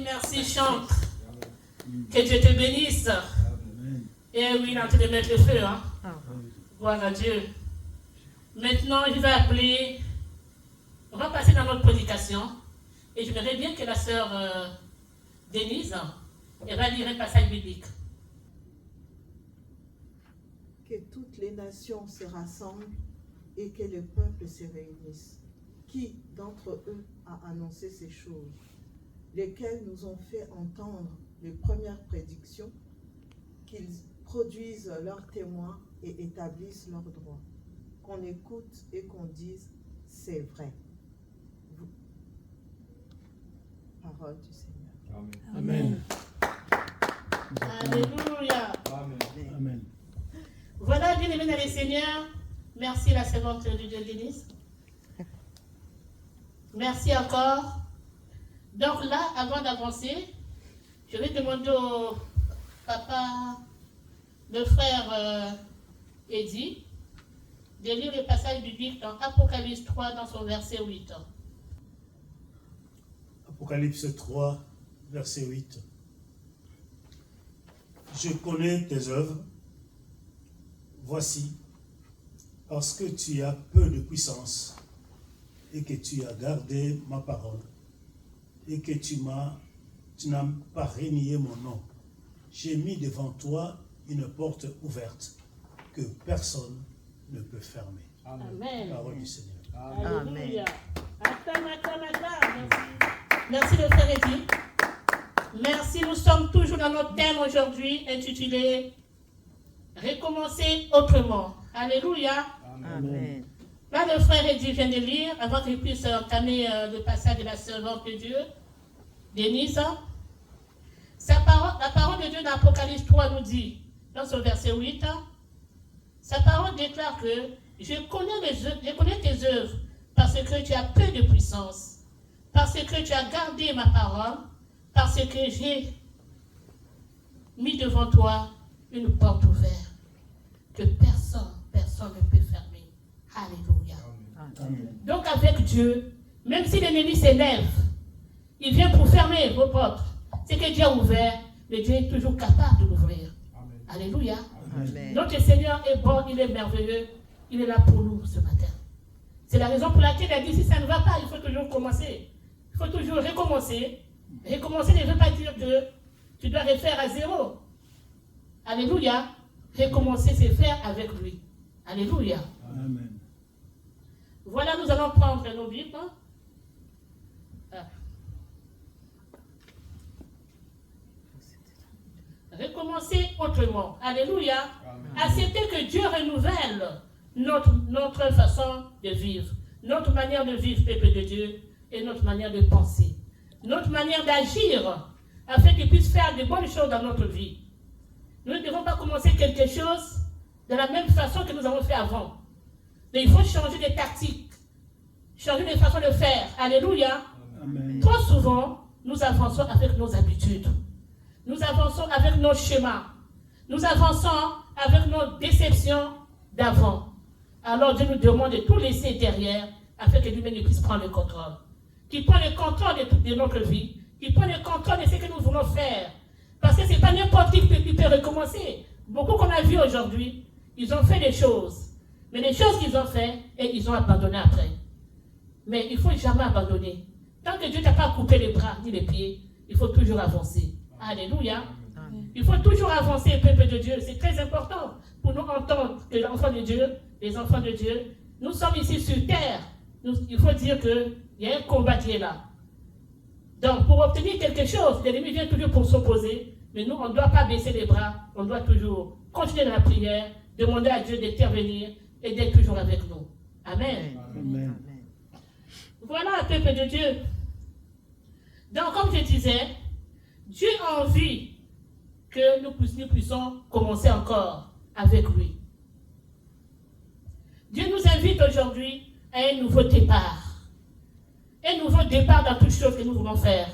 merci, chante. Que Dieu te bénisse. Et oui, il est en train de mettre le feu. Hein? Gloire à Dieu. Maintenant, je vais appeler. On va passer dans notre prédication. Et je voudrais bien que la sœur Denise, elle va lire un passage biblique. Que toutes les nations se rassemblent et que le peuple se réunisse. Qui d'entre eux a annoncé ces choses, lesquelles nous ont fait entendre les premières prédictions, qu'ils produisent leurs témoins et établissent leurs droits, qu'on écoute et qu'on dise c'est vrai. Parole du Seigneur. Amen. Alléluia. Amen. Amen. Voilà, bien-aimés dans les Seigneurs. Merci la servante de Dieu Denise. Merci encore. Donc là, avant d'avancer, je vais demander au papa, le frère Eddie, de lire le passage biblique dans Apocalypse 3 dans son verset 8. Apocalypse 3, verset 8. Je connais tes œuvres. Voici, parce que tu as peu de puissance et que tu as gardé ma parole et que tu n'as pas renié mon nom, j'ai mis devant toi une porte ouverte que personne ne peut fermer. Amen. Parole du Seigneur. Alléluia. Acclame. Merci le frère Eddie. Merci, nous sommes toujours dans notre thème aujourd'hui intitulé Recommencer autrement. Alléluia. Amen. Là, le frère Eddie vient de lire, avant qu'il puisse entamer le passage de la servante de Dieu, Denise. La parole de Dieu dans Apocalypse 3 nous dit, dans ce verset 8, sa parole déclare que je connais tes œuvres parce que tu as peu de puissance, parce que tu as gardé ma parole, parce que j'ai mis devant toi une porte ouverte que personne ne peut fermer. Alléluia. Amen. Donc avec Dieu, même si l'ennemi s'élève, il vient pour fermer vos portes. C'est que Dieu a ouvert, mais Dieu est toujours capable de l'ouvrir. Alléluia. Amen. Notre Seigneur est bon, il est merveilleux, il est là pour nous ce matin. C'est la raison pour laquelle il a dit, si ça ne va pas, il faut toujours commencer. Il faut toujours recommencer. Recommencer ne veut pas dire que tu dois refaire à zéro. Alléluia. Recommencer, c'est faire avec lui. Alléluia. Amen. Voilà, nous allons prendre nos Bibles. Recommencer autrement. Alléluia. Accepter que Dieu renouvelle notre façon de vivre, notre manière de vivre, peuple de Dieu, et notre manière de penser, notre manière d'agir, afin qu'il puisse faire de bonnes choses dans notre vie. Nous ne devons pas commencer quelque chose de la même façon que nous avons fait avant. Mais il faut changer de tactique, changer de façon de faire. Alléluia. Amen. Trop souvent, nous avançons avec nos habitudes. Nous avançons avec nos schémas. Nous avançons avec nos déceptions d'avant. Alors Dieu nous demande de tout laisser derrière afin que lui-même puisse prendre le contrôle. Qu'il prenne le contrôle de notre vie. Qu'il prenne le contrôle de ce que nous voulons faire. Parce que ce n'est pas n'importe qui qui peut recommencer. Beaucoup qu'on a vu aujourd'hui, ils ont fait des choses. Mais les choses qu'ils ont fait, et ils ont abandonné après. Mais il ne faut jamais abandonner. Tant que Dieu ne t'a pas coupé les bras ni les pieds, il faut toujours avancer. Alléluia. Il faut toujours avancer, peuple de Dieu. C'est très important pour nous entendre que l'enfant de Dieu, les enfants de Dieu, nous sommes ici sur terre. Il faut dire qu'il y a un combat qui est là. Donc, pour obtenir quelque chose, l'ennemi vient toujours pour s'opposer. Mais nous, on ne doit pas baisser les bras. On doit toujours continuer dans la prière, demander à Dieu d'intervenir et d'être toujours avec nous. Amen. Amen. Voilà, peuple de Dieu. Donc, comme je disais, Dieu a envie que nous puissions commencer encore avec lui. Dieu nous invite aujourd'hui à un nouveau départ. Un nouveau départ dans toutes choses que nous voulons faire.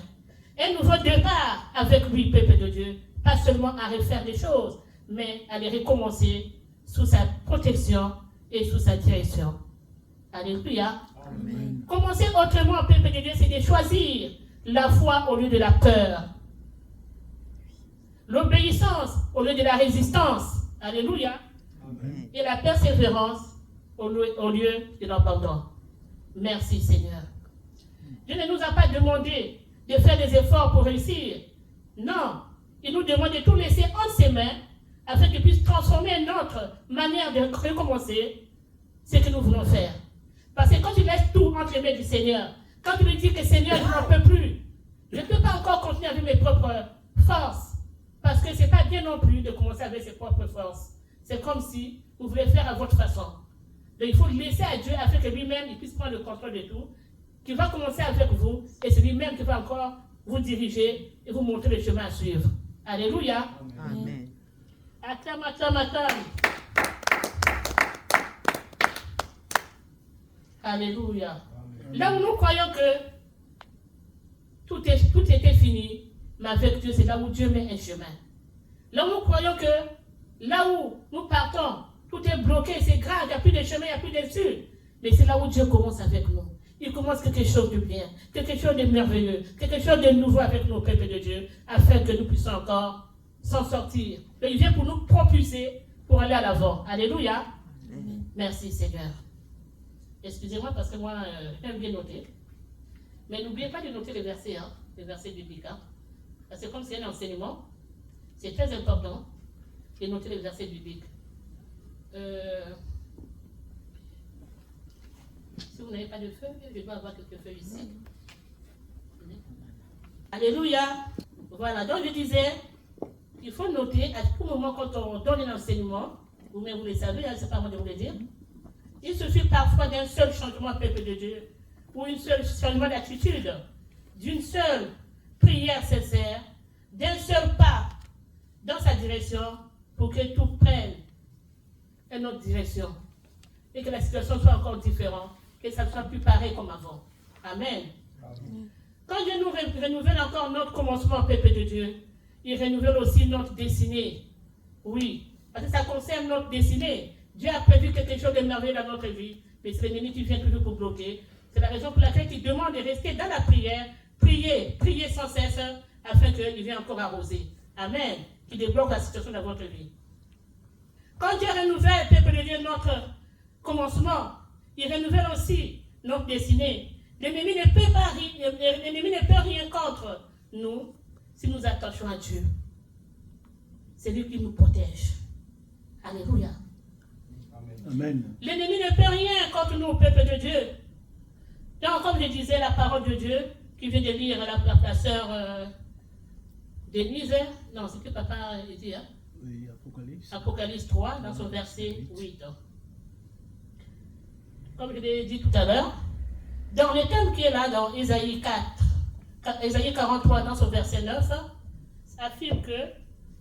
Un nouveau départ avec lui, peuple de Dieu. Pas seulement à refaire des choses, mais à les recommencer sous sa protection et sous sa direction. Alléluia. Amen. Commencer autrement, peuple de Dieu, c'est de choisir la foi au lieu de la peur, l'obéissance au lieu de la résistance, alléluia, Amen. et la persévérance au lieu de l'abandon. Merci Seigneur. Dieu ne nous a pas demandé de faire des efforts pour réussir. Non, il nous demande de tout laisser entre ses mains afin qu'il puisse transformer notre manière de recommencer ce que nous voulons faire. Parce que quand tu laisses tout entre les mains du Seigneur, quand tu lui dis que Seigneur, je n'en peux plus, je ne peux pas encore continuer avec mes propres forces, parce que ce n'est pas bien non plus de commencer avec ses propres forces. C'est comme si vous voulez faire à votre façon. Donc il faut laisser à Dieu afin que lui-même il puisse prendre le contrôle de tout, qu'il va commencer avec vous, et c'est lui-même qui va encore vous diriger et vous montrer le chemin à suivre. Alléluia. Amen. Acclame, acclame, acclame. Alléluia. Là où nous croyons que tout était fini, mais avec Dieu, c'est là où Dieu met un chemin. Là où nous croyons que, là où nous partons, tout est bloqué, c'est grave, il n'y a plus de chemin, il n'y a plus d'issue. Mais c'est là où Dieu commence avec nous. Il commence quelque chose de bien, quelque chose de merveilleux, quelque chose de nouveau avec nos peuples de Dieu, afin que nous puissions encore s'en sortir. Et il vient pour nous propulser pour aller à l'avant. Alléluia. Amen. Merci Seigneur. Excusez-moi parce que moi, j'aime bien noter. Mais n'oubliez pas de noter les versets bibliques. Hein. Parce que comme c'est un enseignement, c'est très important de noter les versets bibliques. Si vous n'avez pas de feuilles, je dois avoir quelques feuilles ici. Alléluia. Voilà, donc je disais, il faut noter à tout moment quand on donne un enseignement, vous-même vous le savez, c'est pas moi de vous le dire, il suffit parfois d'un seul changement au peuple de Dieu, ou un seul changement d'attitude, d'une seule prière sincère, d'un seul pas dans sa direction, pour que tout prenne une autre direction, et que la situation soit encore différente, que ça ne soit plus pareil comme avant. Amen. Amen. Quand Dieu nous renouvelle encore notre commencement au peuple de Dieu, il renouvelle aussi notre destinée. Oui, parce que ça concerne notre destinée. Dieu a prévu quelque chose de merveilleux dans notre vie, mais c'est l'ennemi qui vient toujours pour bloquer. C'est la raison pour laquelle il demande de rester dans la prière, prier sans cesse, afin qu'il vienne encore arroser. Amen. Qui débloque la situation dans votre vie. Quand Dieu renouvelle, peuple de Dieu, notre commencement, il renouvelle aussi notre destinée. L'ennemi ne peut rien contre nous si nous attachons à Dieu. C'est lui qui nous protège. Alléluia. Amen. L'ennemi ne peut rien contre nous, peuple de Dieu. Donc, comme je disais, la parole de Dieu, qui vient de lire la sœur Denise, non, c'est que papa dit, hein? Oui, Apocalypse. Apocalypse 3, dans son verset 8. Comme je l'ai dit tout à l'heure, dans le thème qui est là, dans Ésaïe 43, dans son verset 9, affirme que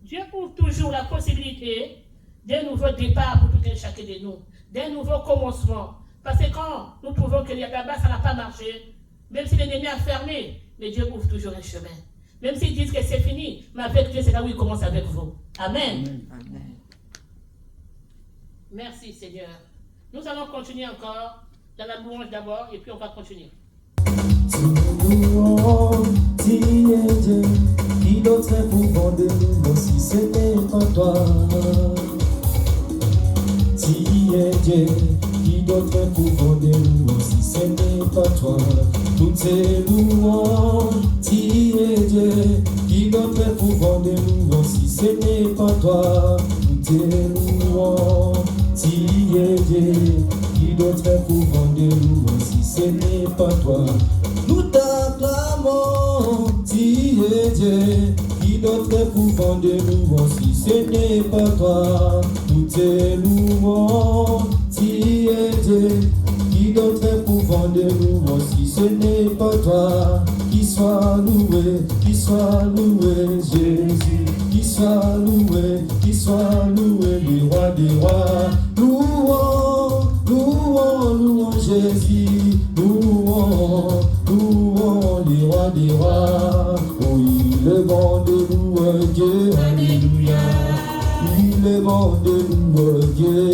Dieu ouvre toujours la possibilité d'un nouveau départ pour tout et chacun de nous, d'un nouveau commencement. Parce que quand nous trouvons que là-bas, ça n'a pas marché, même si l'ennemi a fermé, mais Dieu ouvre toujours un chemin. Même s'ils disent que c'est fini, mais avec Dieu, c'est là où il commence avec vous. Amen. Amen. Merci Seigneur. Nous allons continuer encore dans la louange d'abord, et puis on va continuer. Qui d'autre pouvant de nous si ce n'est pas toi? Tu es Dieu, qui d'autre pouvant de nous si ce n'est pas toi? Toutes ces louanges, tu es Dieu, qui d'autre pouvant de nous si ce n'est pas toi? Toutes ces louanges, tu es Dieu, qui d'autre pouvant de nous si ce n'est pas toi? Nous t'acclamons, tu es Dieu, qui d'autre pouvant de nous si ce n'est pas toi? Nous te louons, tu es Dieu, qui d'autre pouvant de nous si ce n'est pas toi? Qui soit loué, Jésus, qui soit loué, le roi des rois. Louons, louons, louons Jésus, louons, louons le roi des rois. Oh, il est bon de louer Dieu, alléluia. Il est bon de louer Dieu.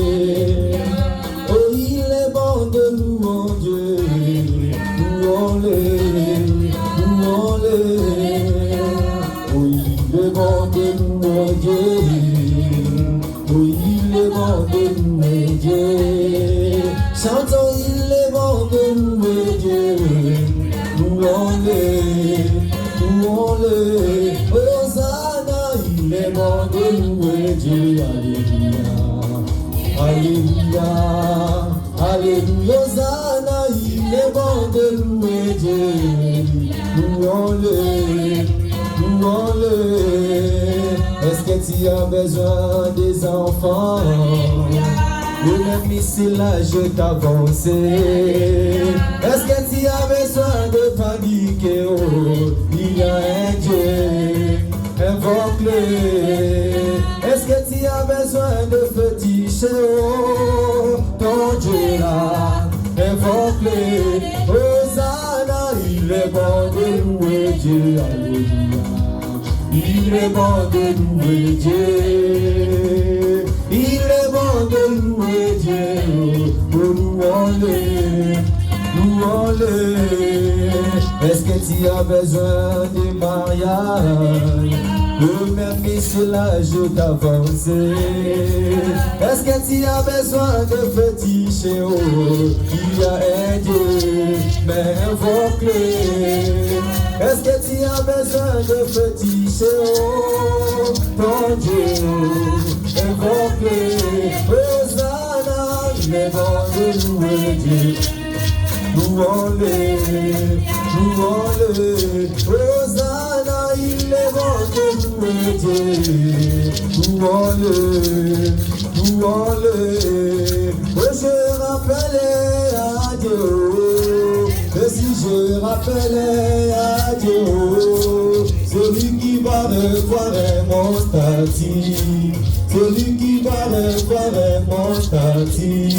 Oh, il est bon de louer Dieu. Louons-le, louons-le. Oui, il est bon de louer Dieu. Oui, il est bon de louer Dieu. Chantons, il est bon de louer Dieu. Louons-le, louons-le. Hosanna, il est bon de louer Dieu. Alléluia, alléluia, alléluia. Hosanna, il est bon de louer Dieu. Louons-le, louons-le. Est-ce que tu as besoin des enfants? Le même ici l'âge d'avancé. Est-ce que tu as besoin de paniquer? Oh, il y a un Dieu, invoque-le. Est-ce que tu as besoin de féticher? Oh, ton Dieu là, invoque-le. Hosanna, il est bon de louer Dieu. Alléluia. Il est bon de louer Dieu. Il est bon de louer Dieu. Oh, louons-le, louons-le. Est-ce que tu as besoin de mariage? Le même ici l'âge d'avancé. Est-ce que tu as besoin de féticher? Oh, il y a un Dieu, mais invoque-le. Est-ce que tu as besoin de féticher? Oh, ton Dieu, invoque-le. Hosanna, il est bon de louer Dieu. Louons-le, louons-le. Hosanna, il est bon de louer Dieu. Louons-le, louons-le. Je rappelais à Dieu. Et si je rappelais à Dieu, celui qui va revoir mon statut, celui qui va revoir mon statut.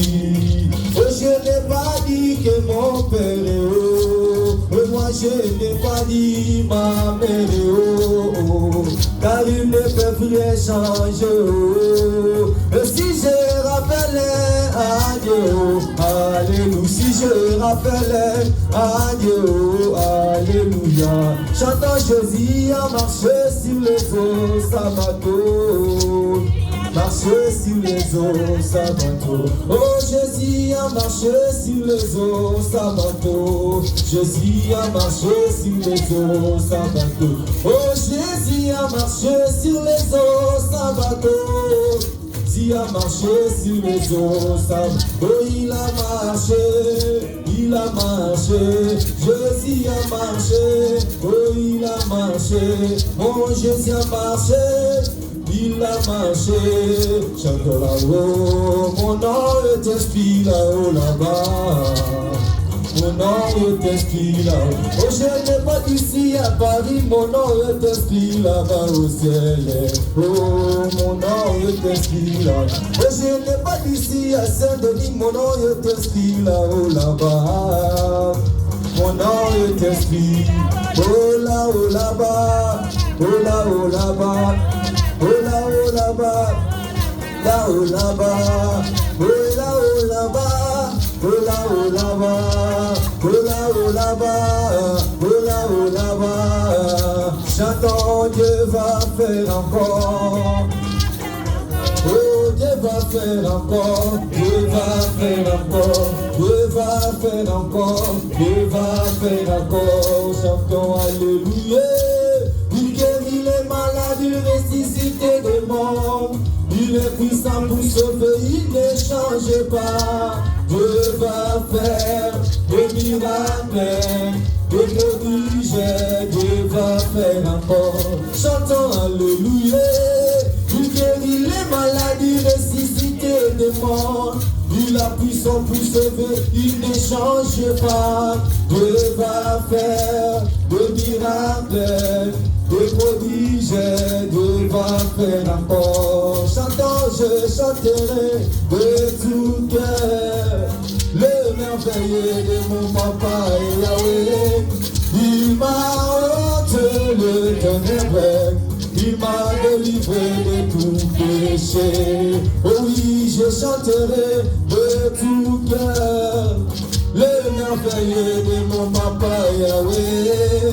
Je n'ai pas dit que mon père est haut, moi je n'ai pas dit ma mère est haut, car il ne peut plus changer. Et si je rappelais à Dieu, alléluia, si je rappelais à Dieu, alléluia. Chantant Jésus a marché sur les eaux, Sabato. Marcher sur les eaux, Sabato. Oh, Jésus a marché sur les eaux, Sabato. Jésus a marché sur les eaux, Sabato. Oh, Jésus a marché sur les eaux, Sabato. Jésus a marché sur les eaux, Sabato. Oh, il a marché, il a marché. Jésus a marché, oh, il a marché. Mon Jésus a marché. Il a marché, chante là-haut, mon nom est inscrit là-haut, là-bas. Mon nom est inscrit là-haut. Oh, je n'ai pas d'ici à Paris, mon nom est inscrit là-bas au ciel. Oh, mon nom est inscrit là. Oh, je n'ai pas d'ici à Saint-Denis, mon nom est inscrit là-haut, là-bas. Mon nom est inscrit, oh là-haut, là-bas, oh là-haut, là-bas. Oh là-haut là-bas, là-haut là-bas, oh là-haut là-bas, oh là-haut là-bas, oh là-haut là-bas, oh là-haut là-bas. Chantons, Dieu va faire encore. Oh, Dieu va faire encore, Dieu va faire encore, Dieu va faire encore, Dieu va faire encore. Chantons, alléluia. Il guérit les malades, il ressuscite des morts. Il est puissant pour sauver, il ne change pas. Dieu va faire des miracles, des prodiges, Dieu va faire encore. Chantons alléluia. Il guérit les malades, il ressuscite des morts. Il a puissance pour sauver, il ne change pas. Dieu va faire des miracles, des prodiges, Dieu va faire encore. Chantant, je chanterai de tout cœur le merveilleux de mon papa Yahweh. Il m'a ôté le ténèbre, il m'a délivré de tout péché. Oh oui, je chanterai de tout cœur le merveilleux de mon papa Yahweh.